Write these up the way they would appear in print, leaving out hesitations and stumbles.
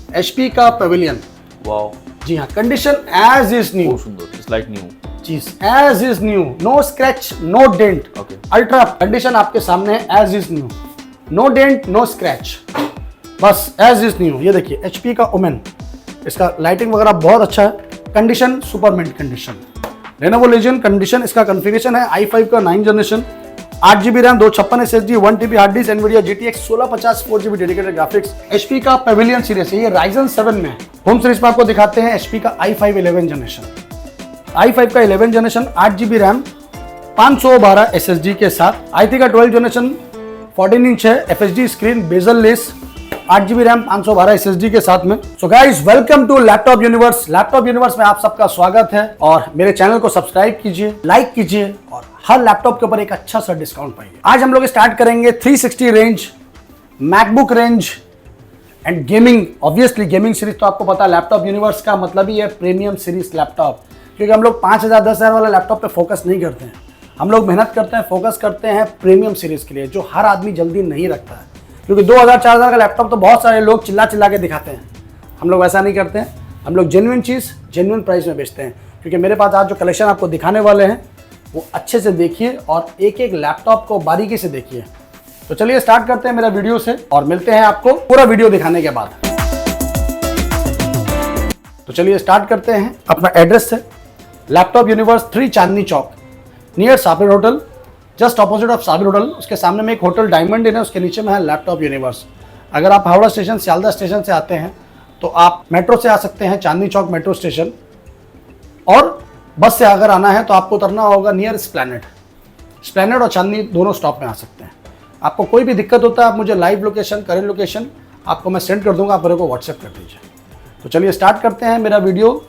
HP का Pavilion. Wow, जी हाँ, condition as is new. बहुत सुंदर, इट्स लाइक न्यू। जी, as is new, no scratch, no dent. Okay. Ultra condition आपके सामने है, as is new, no dent, no scratch, बस एज इज न्यू। ये देखिए HP का ओमेन, इसका लाइटिंग वगैरह बहुत अच्छा है। Condition super mint condition. Lenovo legend condition. इसका कॉन्फ़िगरेशन है i5 का 9 generation, 8GB RAM, 256 SSD, 1TB hard disk, Nvidia GTX 1650 4GB dedicated graphics. HP का पेविलियन सीरीज है, ये Ryzen 7 में है। होम सीरीज में आपको दिखाते हैं HP का i5 11 जनरेशन। i5 का 11 जनरेशन, 8GB रैम, 512 SSD के साथ। i3 का 12 जनरेशन, 14 इंच है, FHD screen, bezel less, 8GB RAM, 512 SSD के साथ में। So guys, welcome to laptop universe. Laptop universe में आप सबका स्वागत है और मेरे चैनल को सब्सक्राइब कीजिए, लाइक कीजिए और हर लैपटॉप के ऊपर एक अच्छा सा डिस्काउंट पाइए। आज हम लोग स्टार्ट करेंगे 360 range, MacBook range and gaming. Obviously gaming series तो आपको पता है, लैपटॉप यूनिवर्स का मतलब ही है प्रीमियम सीरीज लैपटॉप, क्योंकि हम लोग 5000 10,000 वाला लैपटॉप पे फोकस नहीं करते हैं। हम लोग मेहनत करते हैं, फोकस करते हैं प्रीमियम सीरीज के लिए, जो हर आदमी जल्दी नहीं रखता है। क्योंकि 2000 4000 का लैपटॉप तो बहुत सारे लोग चिल्ला चिल्ला के दिखाते हैं, हम लोग वैसा नहीं करते हैं। हम लोग जेन्युइन चीज़ जेन्युइन प्राइस में बेचते हैं। क्योंकि मेरे पास आज जो कलेक्शन आपको दिखाने वाले हैं वो अच्छे से देखिए और एक एक लैपटॉप को बारीकी से देखिए। तो चलिए स्टार्ट करते हैं मेरा वीडियो से और मिलते हैं आपको पूरा वीडियो दिखाने के बाद। तो चलिए स्टार्ट करते हैं। अपना एड्रेस है laptop universe, 3 Chandni Chowk, near Sabir hotel, just opposite of Sabir hotel. उसके सामने में एक होटल डायमंड इन है, उसके नीचे में है लैपटॉप यूनिवर्स। अगर आप हावड़ा स्टेशन, सियालदह स्टेशन से आते हैं तो आप मेट्रो से आ सकते हैं, चांदनी चौक मेट्रो स्टेशन, और बस से अगर आना है तो आपको उतरना होगा नियर स्प्लैनेड और चांदनी दोनों स्टॉप में आ सकते हैं। आपको कोई भी दिक्कत होता है आप मुझे लाइव लोकेशन, करेंट लोकेशन आपको मैं सेंड कर दूंगा, आप मेरे को व्हाट्सएप कर दीजिए। तो चलिए स्टार्ट करते हैं मेरा वीडियो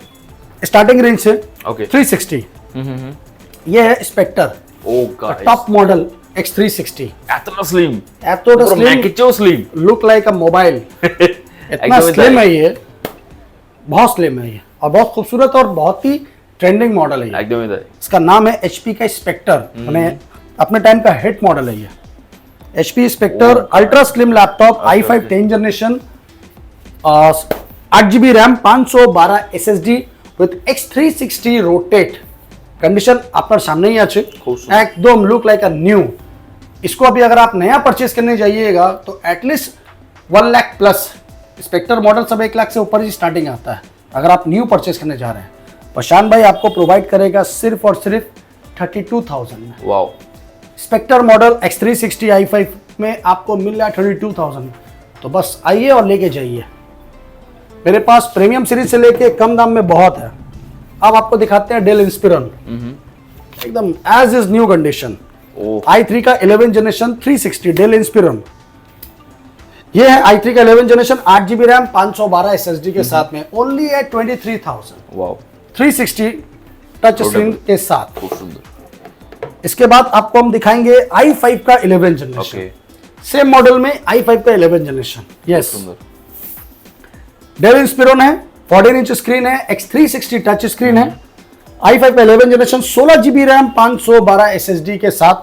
स्टार्टिंग रेंज से। 360 ये है स्पेक्टर, टॉप मॉडल X360। एतना स्लिम, लुक लाइक अ मोबाइल। इतना स्लिम है ये, बहुत स्लिम है ये, और बहुत खूबसूरत और बहुत ही ट्रेंडिंग मॉडल है ये। इसका नाम है HP का स्पेक्टर, मैंने अपने टाइम का हिट मॉडल है ये। HP Spectre ultra slim laptop, i5 10 generation, 8GB RAM, 512 SSD with X360 rotate. Condition आपका सामने ही अच्छे, एकदम लुक लाइक अ न्यू। इसको अभी अगर आप नया परचेस करने जाइएगा तो at least 1 lakh plus. Spectre model सब 1 लाख से ऊपर ही स्टार्टिंग आता है अगर आप न्यू परचेस करने जा रहे हैं। प्रशांत भाई आपको प्रोवाइड करेगा सिर्फ और सिर्फ 32,000 में। Wow, Spectre model X360 i5 में आपको मिल रहा है 32,000 में। तो बस आइए और लेके जाइए। मेरे पास प्रीमियम सीरीज से लेके कम दाम में बहुत है। अब आपको दिखाते हैं डेल इंस्पिरन, एकदम as is new condition. i3 का 11 जनरेशन 360 डेल इंस्पिरन। ये है i3 का 11 जनरेशन, 8GB रैम, 512 SSD के साथ में, only at 23,000। Wow, 360 touch screen के साथ। बहुत सुंदर। इसके बाद आपको हम दिखाएंगे i5 का 11 जनरेशन, सेम मॉडल में i5 का 11 जनरेशन। यस, डेल इंस्पिरन है, 14 इंच स्क्रीन है, X360 टच स्क्रीन है, i5 का 11 जनरेशन, 16GB रैम, 512 SSD के साथ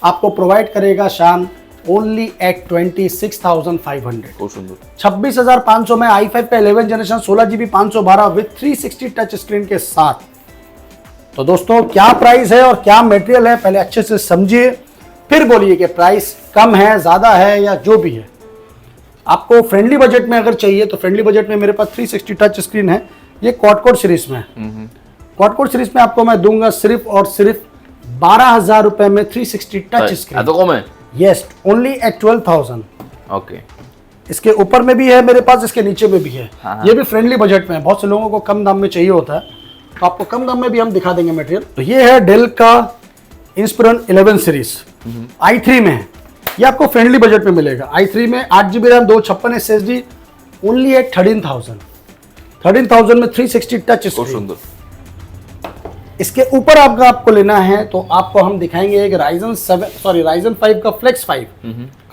आपको प्रोवाइड करेगा शान ओनली एट 26,500। 26,500 में i5 का 11 generation, 16GB, 512 with 360 touch screen के साथ। तो दोस्तों क्या प्राइस है और क्या मटेरियल है, पहले अच्छे से समझिए, फिर बोलिए कि प्राइस कम है, ज्यादा है, या जो भी है। आपको फ्रेंडली बजट में अगर चाहिए तो फ्रेंडली बजट में मेरे पास 360 टच स्क्रीन है, ये क्वाड कोर सीरीज में है। क्वाड कोर सीरीज में आपको मैं दूंगा सिर्फ और सिर्फ 12,000 रुपए में 360 touch screen. Yes, only at 12,000। Okay, इसके ऊपर में भी है मेरे पास, इसके नीचे में भी है। ये भी फ्रेंडली बजट में है, बहुत से लोगों को कम दाम में चाहिए होता है, तो आपको कम दाम में भी हम दिखा देंगे मटेरियल। तो ये है डेल का इंस्पिरन 11 सीरीज, i3 में है। ये आपको फ्रेंडली बजट में मिलेगा। i3 में 8GB RAM, 256 SSD, only eight 13,000 में 360 टच स्क्रीन। इसके ऊपर आपको लेना है तो आपको हम दिखाएंगे एक Ryzen 5 का Flex 5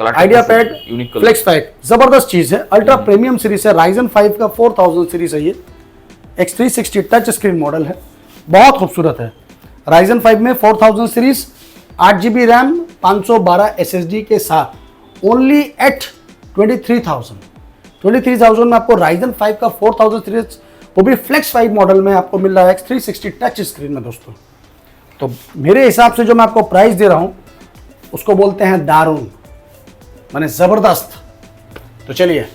आइडिया पैड Flex 5, जबरदस्त चीज है, अल्ट्रा प्रीमियम सीरीज है। Ryzen 5 का 4000 सीरीज है ये, X360 टच स्क्रीन मॉडल है, बहुत खूबसूरत है। Ryzen 5 में 4000 सीरीज, 8GB रैम, 512 SSD के साथ, ओनली एट 23,000। 23,000 में आपको Ryzen 5 का 4000 सीरीज, वो भी फ्लेक्स 5 मॉडल में आपको मिल रहा है X360 टच स्क्रीन में दोस्तों। तो मेरे हिसाब से जो मैं आपको प्राइस दे रहा हूं उसको बोलते हैं दारुण, माने जबरदस्त। तो चलिए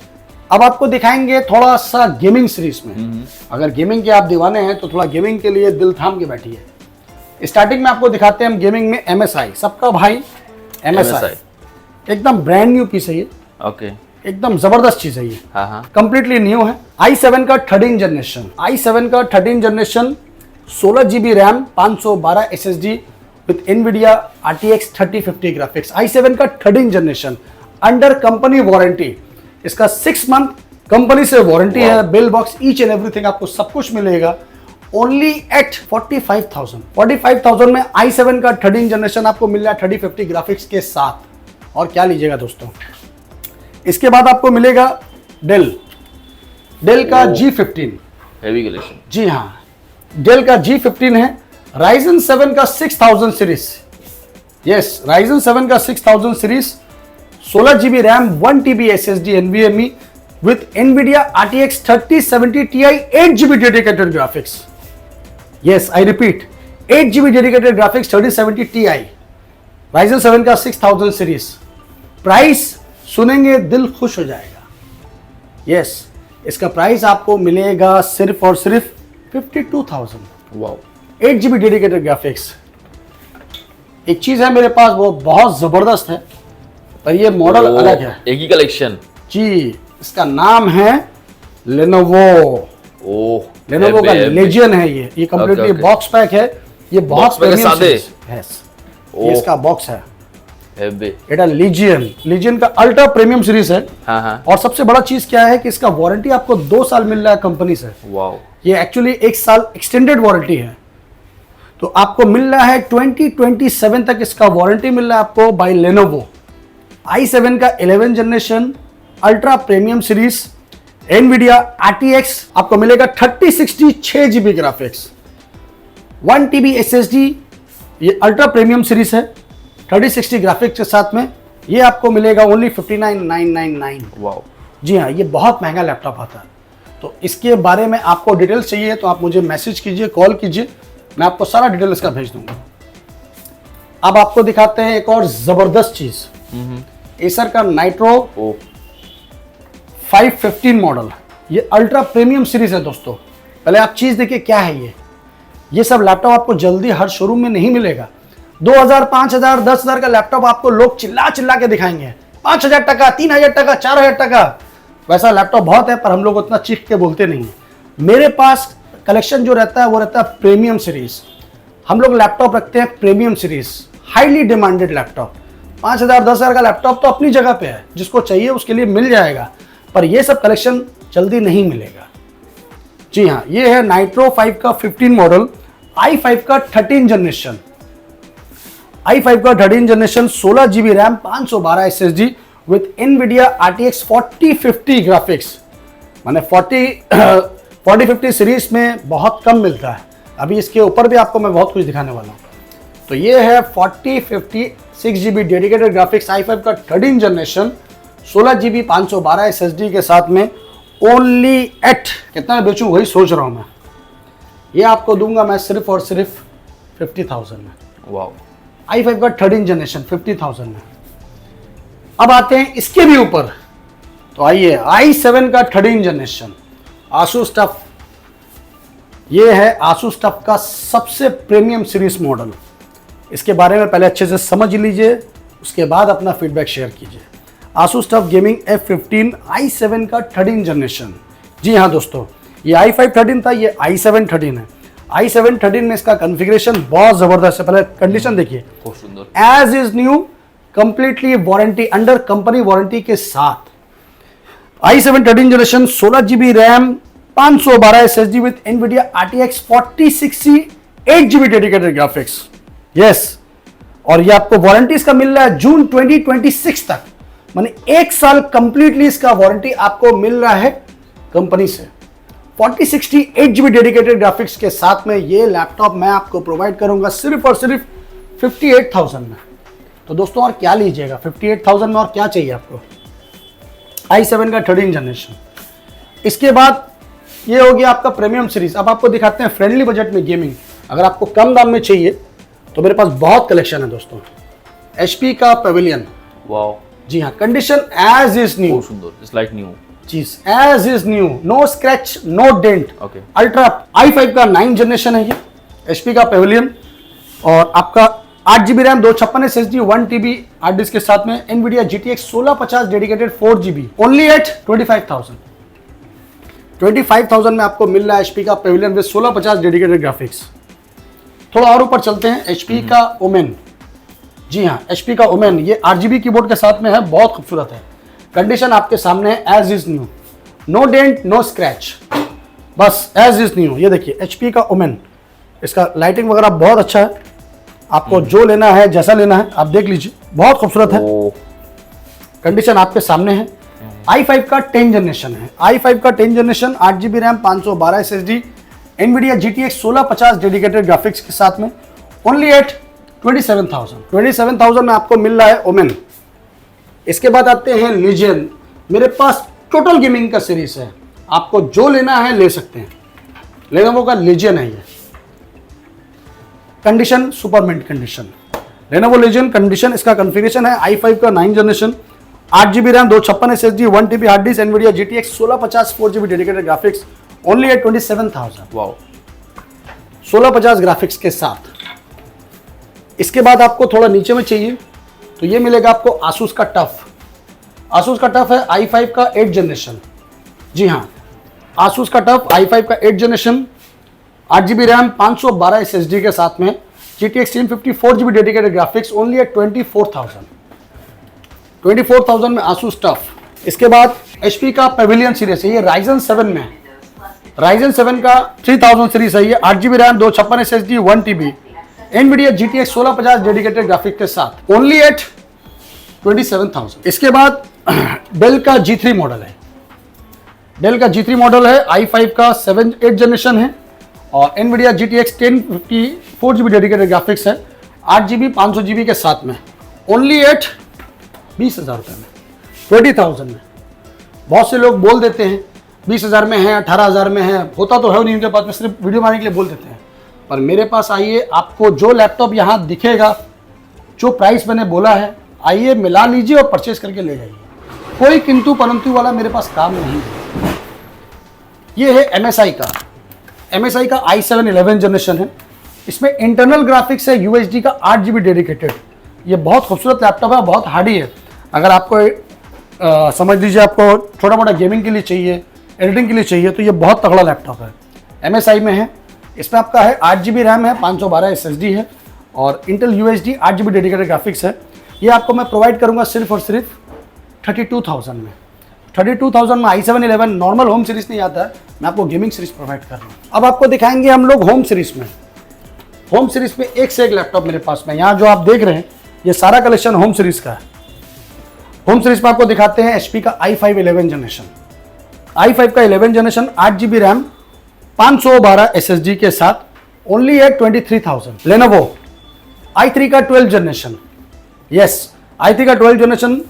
अब आपको दिखाएंगे थोड़ा सा गेमिंग सीरीज में। अगर गेमिंग के आप दीवाने हैं तो थोड़ा गेमिंग के लिए दिल थाम के बैठिए। स्टार्टिंग में आपको दिखाते हैं हम गेमिंग में MSI, सबका भाई MSI, एकदम ब्रांड न्यू पीस है ये। ओके, एकदम जबरदस्त चीज है ये, हाँ, कंप्लीटली न्यू है। i7 का 13 जनरेशन, i7 का 13 generation, 16 GB RAM, 512 SSD with NVIDIA RTX 3050 graphics. i7 का 13 जनरेशन अंडर कंपनी वारंटी, इसका 6 मंथ कंपनी से वारंटी है, bill box each and everything आपको सब कुछ मिलेगा ओनली एट 45,000 में i7 का 13 जनरेशन आपको मिल रहा है 3050 ग्राफिक्स के साथ। और क्या लीजिएगा दोस्तों, इसके बाद आपको मिलेगा डेल का G15, हेवी कलेक्शन। जी हाँ, डेल का G15 है। Ryzen 7 का 6000 सीरीज, यस Ryzen 7 का 6000 series, 16 GB RAM, 1 TB SSD NVMe with NVIDIA RTX 3070 Ti, 8 GB dedicated graphics. Yes, I repeat, 8 GB dedicated graphics 3070 Ti, Ryzen 7 का 6000 series. Price सुनेंगे दिल खुश हो जाएगा। यस, इसका प्राइस आपको मिलेगा सिर्फ और सिर्फ 52,000। Wow, 8 GB dedicated graphics. एक चीज है मेरे पास वो बहुत जबरदस्त है, पर ये मॉडल अलग है। एक ही कलेक्शन जी, इसका नाम है लेनोवो। ओह, लेनोवो का लेजियन है ये कंप्लीटली बॉक्स पैक है। ये बहुत प्रीमियम है। ये इसका बॉक्स है, एटा लीजियन का अल्ट्रा प्रीमियम सीरीज है। हाँ। और सबसे बड़ा चीज क्या है कि इसका वारंटी आपको 2 साल मिल रहा है कंपनी से। वाओ, ये एक्चुअली 1 साल एक्सटेंडेड वारंटी है, तो आपको मिल रहा है 2027 तक इसका वारंटी मिल रहा है आपको बाय लेनोवो। i7 का 11 generation ultra premium series, NVIDIA RTX आपको मिलेगा 3060 6 GB ग्राफिक्स, 1 TB SSD, ये अल्ट्रा प्रीमियम सीरीज है 3060 ग्राफिक्स के साथ में। ये आपको मिलेगा ओनली 59,999। वाओ, जी हाँ, ये बहुत महंगा लैपटॉप आता है। तो इसके बारे में आपको डिटेल्स चाहिए तो आप मुझे मैसेज कीजिए, कॉल कीजिए, मैं आपको सारा डिटेल इसका भेज दूंगा। अब आपको दिखाते हैं एक और जबरदस्त चीज, एसर का नाइट्रो 515 मॉडल। ये अल्ट्रा प्रीमियम सीरीज है दोस्तों। पहले आप चीज देखिए क्या है ये सब लैपटॉप आपको जल्दी हर शोरूम में नहीं मिलेगा। 2000, 5000, 10,000 का लैपटॉप आपको लोग चिल्ला के दिखाएंगे, 5,000 टका, 3,000 टका, 4,000 टका। वैसा लैपटॉप बहुत है पर हम लोग उतना चीख के बोलते नहीं है। मेरे पास कलेक्शन जो रहता है वो रहता है प्रीमियम सीरीज। हम लोग लैपटॉप रखते हैं premium series, highly demanded laptop. 5,000, 10,000 का लैपटॉप तो अपनी जगह पे है, जिसको चाहिए उसके लिए मिल जाएगा, पर ये सब कलेक्शन जल्दी नहीं मिलेगा। जी हाँ, ये है नाइट्रो 5 का 15 मॉडल, i5 का 13 जनरेशन, i5 का 13 generation, 16 GB RAM, 512 SSD with NVIDIA RTX 4050 graphics. माने 4050 सीरीज में बहुत कम मिलता है। अभी इसके ऊपर भी आपको मैं बहुत कुछ दिखाने वाला हूँ। तो ये है 4050 6 GB डेडिकेटेड ग्राफिक्स, i5 का 13 जनरेशन, 16 GB 512 SSD के साथ में ओनली एट कितना बेचूं वही सोच रहा हूँ मैं। ये आपको दूंगा मैं सिर्फ और सिर्फ 50,000 में। वाओ, i5 का 13 जनरेशन 50,000 में। अब आते हैं इसके भी ऊपर, तो आइए i7 का 13 जनरेशन आसूस टफ। ये है आसूस टफ का सबसे प्रीमियम सीरीज मॉडल। इसके बारे में पहले अच्छे से समझ लीजिए, उसके बाद अपना फीडबैक शेयर कीजिए। Asus TUF gaming F15 i7 का 13 जनरेशन। जी हाँ दोस्तों, ये i5 13 था, ये i7 13 है। i7 13 में इसका कॉन्फ़िगरेशन बहुत जबरदस्त है। पहले कंडीशन देखिए, बहुत सुंदर, as is new, completely warranty, under company warranty के साथ। i7 13 generation, 16 GB RAM, 512 SSD with NVIDIA RTX 4060 8 GB dedicated graphics. Yes, और ये आपको वारंटी इसका मिल रहा है जून 2026 तक, माने 1 साल कंप्लीटली इसका वारंटी आपको मिल रहा है कंपनी से। 4060 8 GB डेडिकेटेड ग्राफिक्स के साथ में ये लैपटॉप मैं आपको प्रोवाइड करूंगा सिर्फ और सिर्फ 58,000 में। तो दोस्तों और क्या लीजिएगा 58,000 में, और क्या चाहिए आपको। i7 का 13 जनरेशन। इसके बाद ये हो गया आपका प्रीमियम सीरीज। अब आपको दिखाते हैं फ्रेंडली बजट में गेमिंग। अगर आपको कम दाम में चाहिए तो मेरे पास बहुत कलेक्शन है दोस्तों। HP का पेविलियन, वाओ, जी हाँ, कंडीशन एज इज न्यू, बहुत सुंदर, जस्ट लाइक न्यू। चीज as is new, no scratch no dent. Okay, ultra i5 का 9 जनरेशन है ये HP का पेविलियन। और आपका 8GB RAM, 256 SSD, 1TB hard disc के साथ में NVIDIA GTX 1650 dedicated 4GB, only at 25,000 में आपको मिल रहा है HP का पेविलियन विद 1650 डेडिकेटेड ग्राफिक्स। थोड़ा और ऊपर चलते हैं, HP का ओमेन, जी हाँ, HP का ओमेन, ये RGB कीबोर्ड के साथ में है, बहुत खूबसूरत है। कंडीशन आपके सामने है as is new, no dent no scratch, बस एज इज न्यू। ये देखिए HP का ओमेन, इसका लाइटिंग वगैरह बहुत अच्छा है। आपको जो लेना है, जैसा लेना है, आप देख लीजिए, बहुत खूबसूरत है। कंडीशन आपके सामने है। i5 का 10 जनरेशन है, i5 का 10 generation, 8GB RAM, 512 SSD, NVIDIA GTX 1650 dedicated graphics के साथ में, ओनली एट 27,000 में आपको मिल रहा है ओमेन। इसके बाद आते हैं लीजियन। मेरे पास टोटल गेमिंग का सीरीज है, आपको जो लेना है ले सकते हैं। लेनोवो का लीजियन है ये, condition super mint condition. Lenovo Legion condition, इसका कॉन्फ़िगरेशन है i5 का 9 generation, 8GB RAM, 256 SSD, 1TB hard disk, NVIDIA GTX 1650 4GB dedicated graphics, only at 27,000, wow, 1650 graphics के साथ। इसके बाद आपको थोड़ा नीचे में चाहिए तो ये मिलेगा आपको आसूस का टफ। आसूस का टफ है i5 का 8 जनरेशन, जी हाँ, आसूस का टफ i5 का 8 जनरेशन, 8GB रैम, 512 SSD के साथ में, GTX 1050 4GB dedicated graphics, only at 24,000 में आसूस टफ। इसके बाद HP का पेविलियन सीरीज है, ये Ryzen 7 में है। Ryzen 7 का 3000 सीरीज है ये, 8GB RAM, 256 SSD, 1TB, NVIDIA GTX 1650 dedicated graphic के साथ, ओनली एट 27,000। इसके बाद डेल का G3 मॉडल है, डेल का G3 मॉडल है, i5 का 8 जनरेशन है और NVIDIA GTX 1050 4GB dedicated graphics है, 8GB 500GB के साथ में, ओनली एट 20,000 रुपये में, 20,000 में। बहुत से लोग बोल देते हैं 20,000 में है, 18,000 में है, होता तो है नहीं उनके पास में, सिर्फ वीडियो बनाने के लिए बोल देते हैं। पर मेरे पास आइए, आपको जो लैपटॉप यहाँ दिखेगा, जो प्राइस मैंने बोला है, आइए मिला लीजिए और परचेज करके ले जाइए। कोई किंतु परंतु वाला मेरे पास काम नहीं है। ये है MSI का i7 11 जनरेशन है। इसमें इंटरनल ग्राफिक्स है UHD का 8GB डेडिकेटेड। ये बहुत खूबसूरत लैपटॉप है, बहुत हार्डी है। अगर आपको समझ लीजिए आपको छोटा मोटा गेमिंग के लिए चाहिए, एडिटिंग के लिए चाहिए, तो ये बहुत तगड़ा लैपटॉप है। MSI में है, इसमें आपका है 8GB रैम है, 512 SSD है और Intel UHD 8GB dedicated graphics है। ये आपको मैं प्रोवाइड करूंगा सिर्फ और सिर्फ 32,000 में। 32,000 में i7 11 नॉर्मल होम सीरीज नहीं आता है, मैं आपको गेमिंग सीरीज प्रोवाइड कर रहा हूँ। अब आपको दिखाएंगे हम लोग होम सीरीज में। होम सीरीज में एक से एक लैपटॉप मेरे पास में, यहाँ जो आप देख रहे हैं ये सारा कलेक्शन होम सीरीज का है। होम सीरीज में आपको दिखाते हैं HP का i5 11 जनरेशन। i5 का 11 जनरेशन, 8GB रैम, 512 SSD के साथ, ओनली एट 23,000। लेनोवो i3 का 12 जनरेशन, यस, i3 का 12 जनरेशन,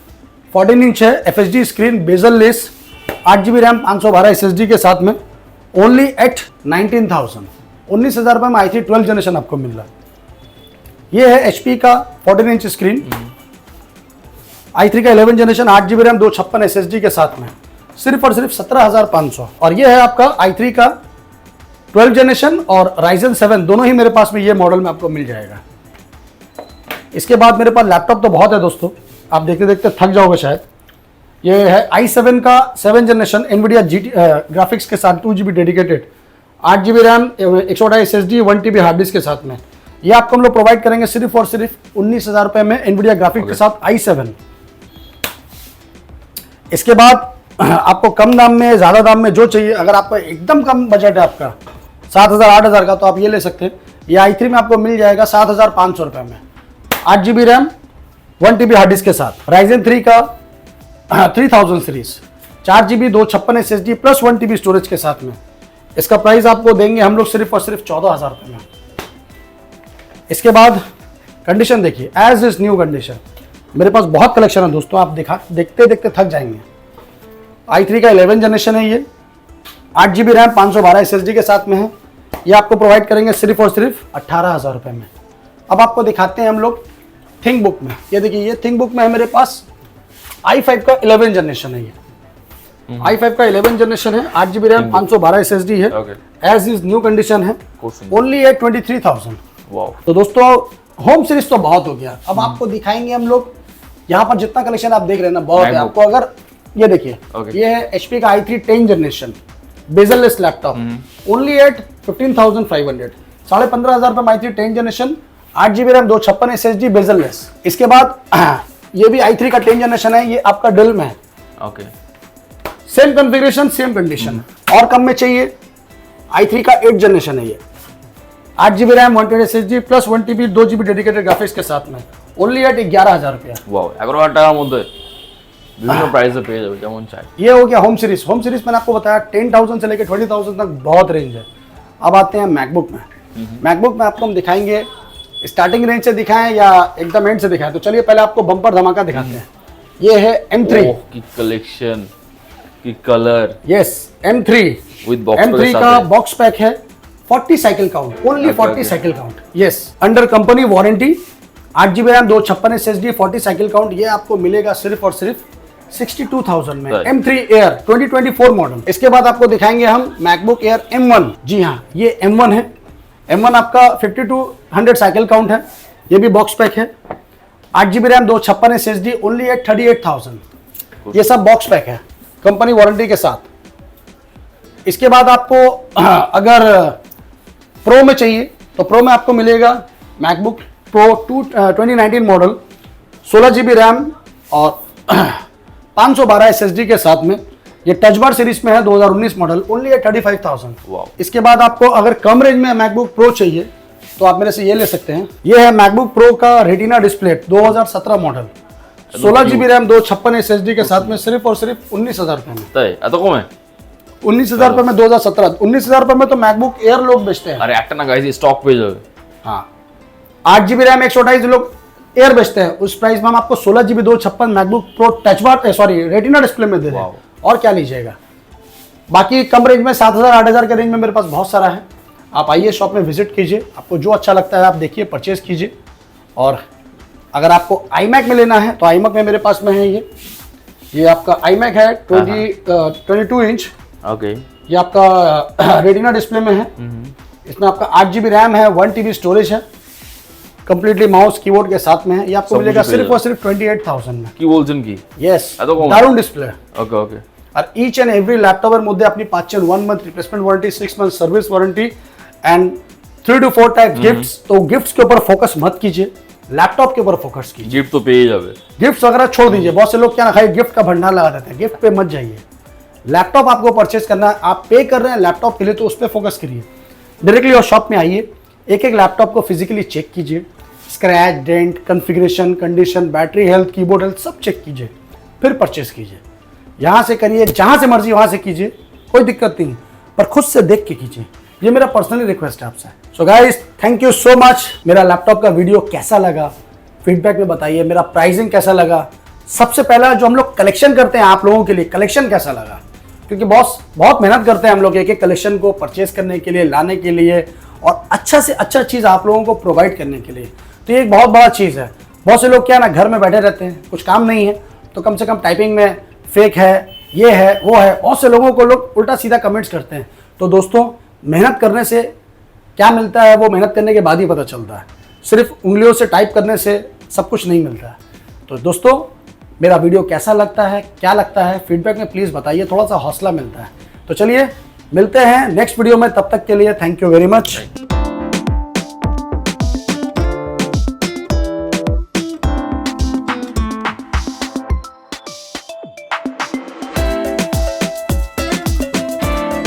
14 इंच है, FHD screen, bezel less, 8GB RAM, 512 SSD के साथ में, ओनली एट 19,000, 19,000 रुपये में i3 12 जनरेशन आपको मिल रहा है। ये है HP का 14 इंच स्क्रीन, i3 का 11 जनरेशन, 8GB रैम, 256 SSD के साथ में, सिर्फ और सिर्फ 17,500। और ये है आपका i3 का 12 जनरेशन और Ryzen 7, दोनों ही मेरे पास में ये मॉडल में आपको मिल जाएगा। इसके बाद मेरे पास लैपटॉप तो बहुत है दोस्तों, आप देखते देखते थक जाओगे शायद। ये है i7 का 7 जनरेशन, NVIDIA ग्राफिक्स के साथ, 2GB dedicated, 8GB RAM, 128 SSD, 1TB hard disc के साथ में। ये आपको हम लोग प्रोवाइड करेंगे सिर्फ और सिर्फ 19,000 रुपये में, NVIDIA ग्राफिक्स के साथ i7। इसके बाद आपको कम दाम में, ज़्यादा दाम में जो चाहिए, अगर आपका एकदम कम बजट है आपका 7,000 8,000 का, तो आप ये ले सकते हैं। ये i3 में आपको मिल जाएगा 7,500 रुपये में, 8GB RAM, 1TB hard disc के साथ, Ryzen 3 का 3000 series, 4GB 256 SSD plus 1TB storage के साथ में। इसका प्राइस आपको देंगे हम लोग सिर्फ और सिर्फ 14,000 रुपये में। इसके बाद कंडीशन देखिए, एज इज न्यू कंडीशन। मेरे पास बहुत कलेक्शन है दोस्तों, आप देखते देखते थक जाएंगे। i3 का 11 जनरेशन है ये, 8 GB रैम 512 SSD के साथ में है। ये आपको प्रोवाइड करेंगे सिर्फ और सिर्फ 18,000 रुपये में। अब आपको दिखाते हैं हम लोग थिंक बुक में। ये देखिए, ये थिंक बुक में है मेरे पास i5 का 11 जनरेशन है ये। i5 का 11 जनरेशन है, 8 GB रैम 512 SSD है, एज इज न्यू कंडीशन है, ओनली एट 23,000। तो दोस्तों होम सीरीज तो बहुत हो गया, अब आपको दिखाएंगे हम लोग यहाँ पर जितना कलेक्शन आप देख रहे हैं ना बहुत है। आपको अगर ये देखिए, ये है HP का i3 10 generation bezelless laptop, only at 15,500, 15,500 रुपये में i3 10 generation, 8 GB RAM 256 SSD bezelless. इसके बाद ये भी i3 का 10 जनरेशन है, ये आपका डेल में है। Okay, same configuration same condition. और कम में चाहिए, i3 का 8 जनरेशन है ये, 8 GB RAM 128 SSD plus 1 TB 2 GB dedicated graphics के साथ में, ओनली एट 11,000 रुपया। वाओ, 11,000 টাকার মধ্যে বিভিন্ন প্রাইসে পেয়ে যাবে যেমন চাই। ये हो गया होम सीरीज। होम सीरीज मैंने आपको बताया 10,000 से लेकर 20,000 तक बहुत रेंज है। अब आते हैं मैकबुक में। मैकबुक में आपको हम दिखाएंगे, स्टार्टिंग रेंज से दिखाएं या एकदम एंड से दिखाएं। तो चलिए पहले आपको बम्पर धमाका दिखाते हैं। ये है M3 की कलेक्शन की colour, yes M3 with box M3 का बॉक्स पैक है, 40 cycle count, only 40 cycle count, yes under company warranty, 8 GB RAM 256 SSD 40 cycle count. ये आपको मिलेगा सिर्फ और सिर्फ 62,000 में, M3 Air 2024 मॉडल। इसके बाद आपको दिखाएंगे हम मैकबुक एयर M1। जी हाँ, ये M1 है। M1 आपका 5200 साइकिल काउंट है, ये भी बॉक्स पैक है, 8 GB RAM 256 SSD only at 38,000। ये सब बॉक्स पैक है कंपनी वारंटी के साथ। इसके बाद आपको अगर प्रो में चाहिए तो प्रो में आपको मिलेगा MacBook pro 2019 model, 16 GB RAM और 512 SSD के साथ में। ये टच बार सीरीज में है, 2019 मॉडल, ओनली एट 35,000। इसके बाद आपको अगर कम रेंज में मैकबुक प्रो चाहिए तो आप मेरे से ये ले सकते हैं। ये है मैकबुक प्रो का retina display 2017 model, 16 GB RAM 256 SSD के साथ में, सिर्फ और सिर्फ 19,000 रुपये में। তাই এত কমে? 19,000 रुपये में 2017, 19,000 रुपये में तो मैकबुक एयर लोग बेचते हैं। अरे একটা না गाइस, स्टॉक পেয়ে যাবে। हाँ, 8 GB रैम 128 लोग एयर बेचते हैं, उस प्राइस में हम आपको 16 GB 256 MacBook pro touch bar sorry retina display में दे रहे हैं। और क्या लीजिएगा। बाकी कम रेंज में 7,000 8,000 के रेंज में मेरे पास बहुत सारा है। आप आइए शॉप में विजिट कीजिए, आपको जो अच्छा लगता है आप देखिए, परचेज कीजिए। और अगर आपको iMac में लेना है तो iMac में मेरे पास में है ये आपका iMac है 22 इंच। ओके, ये आपका रेटिना डिस्प्ले में है। इसमें आपका 8 GB रैम है, 1 TB स्टोरेज है, कंप्लीटली माउस कीबोर्ड के साथ में है। ये आपको मिलेगा सिर्फ और सिर्फ 28,000 में। কি বলছেন কি? यस, এত কম? দারুণ ডিসপ্লে। Okay okay. আর ইচ এন্ড এভরি ল্যাপটপের মধ্যে আপনি পাচ্ছেন 1 month replacement warranty, 6 month service warranty and 3 to 4 type gifts. तो गिफ्ट्स के ऊपर फोकस मत कीजिए, लैपटॉप के ऊपर फोकस कीजिए। गिफ्ट तो पेয়ে যাবে। गिफ्ट्स वगैरह छोड़ दीजिए, बहुत से लोग क्या ना खाए गिफ्ट का भंडार लगा देते हैं, गिफ्ट पे मत जाइए। लैपटॉप आपको परचेज करना है, आप पे कर रहे हैं लैपटॉप के लिए तो उस पर फोकस करिए। डायरेक्टली और शॉप में आइए, एक एक लैपटॉप को फिजिकली चेक कीजिए, scratch, dent, configuration, condition, battery health, keyboard health सब चेक कीजिए, फिर परचेज कीजिए। यहाँ से करिए, जहाँ से मर्जी वहाँ से कीजिए, कोई दिक्कत नहीं, पर खुद से देख के कीजिए। ये मेरा पर्सनली रिक्वेस्ट है आपसे। So guys, thank you so much. मेरा लैपटॉप का वीडियो कैसा लगा फीडबैक में बताइए, मेरा प्राइसिंग कैसा लगा। सबसे पहला जो हम लोग कलेक्शन करते हैं आप लोगों के लिए, कलेक्शन कैसा लगा, क्योंकि बहुत मेहनत करते हैं हम लोग एक एक कलेक्शन को परचेज करने के लिए, लाने के लिए और अच्छा से अच्छा चीज़ आप लोगों को प्रोवाइड करने के लिए। तो ये एक बहुत बड़ा चीज़ है। बहुत से लोग क्या ना घर में बैठे रहते हैं, कुछ काम नहीं है तो कम से कम टाइपिंग में फेक है, ये है वो है, बहुत से लोगों को लोग उल्टा सीधा कमेंट्स करते हैं। तो दोस्तों, मेहनत करने से क्या मिलता है वो मेहनत करने के बाद ही पता चलता है, सिर्फ उंगलियों से टाइप करने से सब कुछ नहीं मिलता है। तो दोस्तों, मेरा वीडियो कैसा लगता है, क्या लगता है, फीडबैक में प्लीज़ बताइए, थोड़ा सा हौसला मिलता है। तो चलिए मिलते हैं नेक्स्ट वीडियो में, तब तक के लिए थैंक यू वेरी मच।